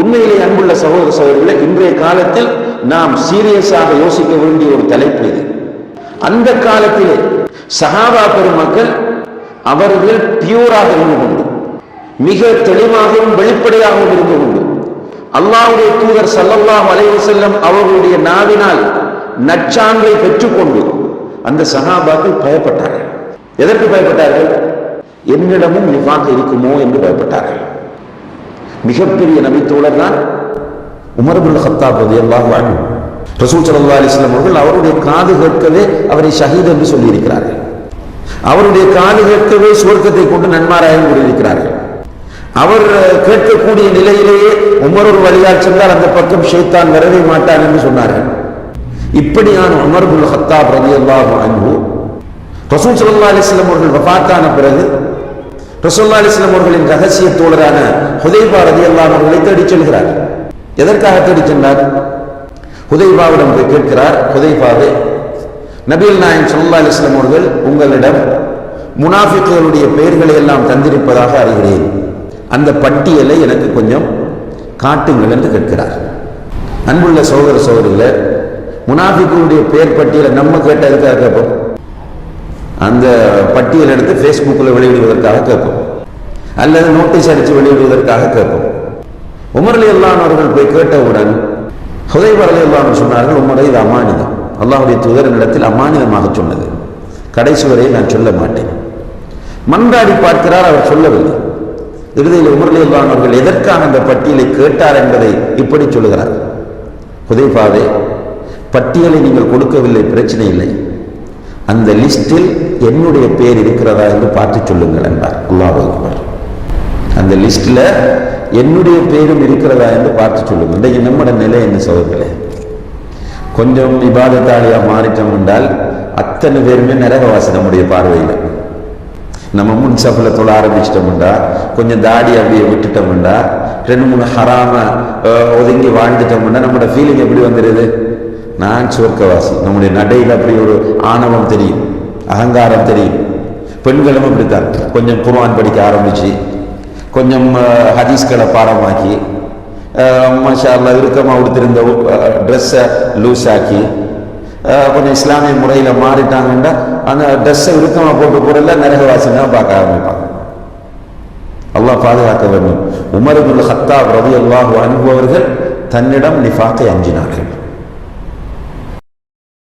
உண்மையிலே அன்புள்ள சகோதர சகோதரிகளை, இன்றைய காலத்தில் நாம் சீரியஸாக யோசிக்க வேண்டிய ஒரு தலைப்பு இது. அந்த காலத்திலே சஹாபா பெருமக்கள் அவர்கள் பியூராக இருந்து கொண்டு, மிக தெளிவாகவும் வெளிப்படையாகவும் இருந்து கொண்டு, அல்லாஹ்வுடைய தூதர் ஸல்லல்லாஹு அலைஹி வஸல்லம் அவர்களுடைய நாவினால் நற்சான்றை பெற்றுக்கொண்டு அந்த சஹாபாக்கள் பயப்பட்டார்கள். எதற்கு பயப்பட்டார்கள்? என்னிடமும் நிஃபாக் இருக்குமோ என்று பயப்பட்டார்கள். மிகப்பெரிய நபித்தோழர் தான் உமர் இப்னு கத்தாப் ரலியல்லாஹு அன்ஹு. ரசூல் ஸல்லல்லாஹு அலைஹி வஸல்லம் அவர்கள் அவருடைய காது கேட்கவே அவரை ஷஹீத் என்று சொல்லி இருக்கிறார்கள். அவருடைய காது கேட்கவே சுவர்க்கத்தை கொண்டு நன்மாராயம் கூறியிருக்கிறார்கள். அவர் கேட்கக்கூடிய நிலையிலேயே உமர் ஒரு வழியால் சென்றால் அந்த பக்கம் ஷைத்தான் வரவே மாட்டான் என்று சொன்னார்கள். இப்படியான உமர் இப்னு கத்தாப் ரலியல்லாஹு அன்ஹு ரசூல் ஸல்லல்லாஹு அலைஹி வஸல்லம் அவர்கள் வஃபாத்தான பிறகு ரசூலுல்லாஹி அலைஹி வஸல்லம் அவர்களின் ரகசிய தோழரான ஹுதைபா ரலியல்லாஹு அன்ஹு அவர்களை தேடிச் செல்கிறார். எதற்காக தேடிச் சென்றார்? ஹுதைபாவிடம் போய் கேட்கிறார், ஹுதைபாவே, நபிகள் நாயகம் ஸல்லல்லாஹு அலைஹி வஸல்லம் அவர்கள் உங்களிடம் முனாஃபிக்குகளுடைய பெயர்களை எல்லாம் தந்திருப்பதாக அறிகிறேன், அந்த பட்டியலை எனக்கு கொஞ்சம் காட்டுங்கள் என்று கேட்கிறார். அன்புள்ள சகோதர சகோதரிகளே, முனாஃபிக்குகளுடைய பெயர் பட்டியலை நம்ம கேட்டதுக்காக கேட்போம், அந்த பட்டியல் எடுத்து ஃபேஸ்புக்கில் வெளியிடுவதற்காக கேட்போம், அல்லது நோட்டீஸ் அடித்து வெளியிடுவதற்காக கேட்போம். உமர் ரலியல்லாஹு அன்ஹு அவர்கள் போய் கேட்டவுடன் ஹுதைபா ரலியல்லாஹு அன்ஹு சொன்னார்கள், உமரே இது அமானிதம், அல்லாஹ்வுடைய தூதர் என்னிடத்தில் அமானிதமாக சொன்னது, கடைசி வரை நான் சொல்ல மாட்டேன். மன்றாடி பார்க்கிறார், அவர் சொல்லவில்லை. இறுதியில் உமர் ரலியல்லாஹு அன்ஹு அவர்கள் எதற்காக அந்த பட்டியலை கேட்டார் என்பதை இப்படி சொல்லுகிறார், ஹுதைபாவே, பட்டியலை நீங்கள் கொடுக்கவில்லை, பிரச்சனை இல்லை, அந்த லிஸ்டில் என்னுடைய பேர் இருக்கிறதா என்று பார்த்து சொல்லுங்கள் என்றார். அல்லாஹ் அக்பர். அந்த லிஸ்டில் என்னுடைய பேரும் இருக்கிறதா என்று பார்த்து சொல்லுங்கள். இன்றைக்கு நம்முடைய நிலை என்ன சகோதரர்களே? கொஞ்சம் இபாதத்தாளியாக மாறிட்டோம் என்றால் அத்தனை பேருமே நரகவாசி நம்முடைய பார்வையில். நம்ம முன்சப்பில் தொழ ஆரம்பிச்சிட்டோம்டா, கொஞ்சம் தாடி அப்படியே விட்டுட்டோம்டா, 2-3 ஹராம ஒதுங்கி வாழ்ந்துட்டோம்னா நம்மளோட ஃபீலிங் எப்படி வந்துடுது? நான் சுவர்க்கவாசி. நம்முடைய நடையில் அப்படி ஒரு ஆணவம் தெரியும், அகங்காரம் தெரியும். பெண்களும் அப்படித்தான், கொஞ்சம் குர்ஆன் படிக்க ஆரம்பிச்சு, கொஞ்சம் ஹதீஸ்களை பாடமாக்கி, மாஷா அல்லாஹ் இறுக்கமாக கொடுத்திருந்த ட்ரெஸ்ஸை லூஸ் ஆக்கி, கொஞ்சம் இஸ்லாமிய முறையில் மாறிட்டாங்கன்னா அந்த ட்ரெஸ்ஸை இறுக்கமாக போட்டு போறல நரகவாசின்னா பார்க்க ஆரம்பிப்பாங்க. அல்லாஹ் பாதுகாக்க வேண்டும். உமர் இப்னு கத்தாப் ரலியல்லாஹு அன்ஹு அவர்கள் தன்னிடம் நிஃபாக்கை அஞ்சினார்கள்.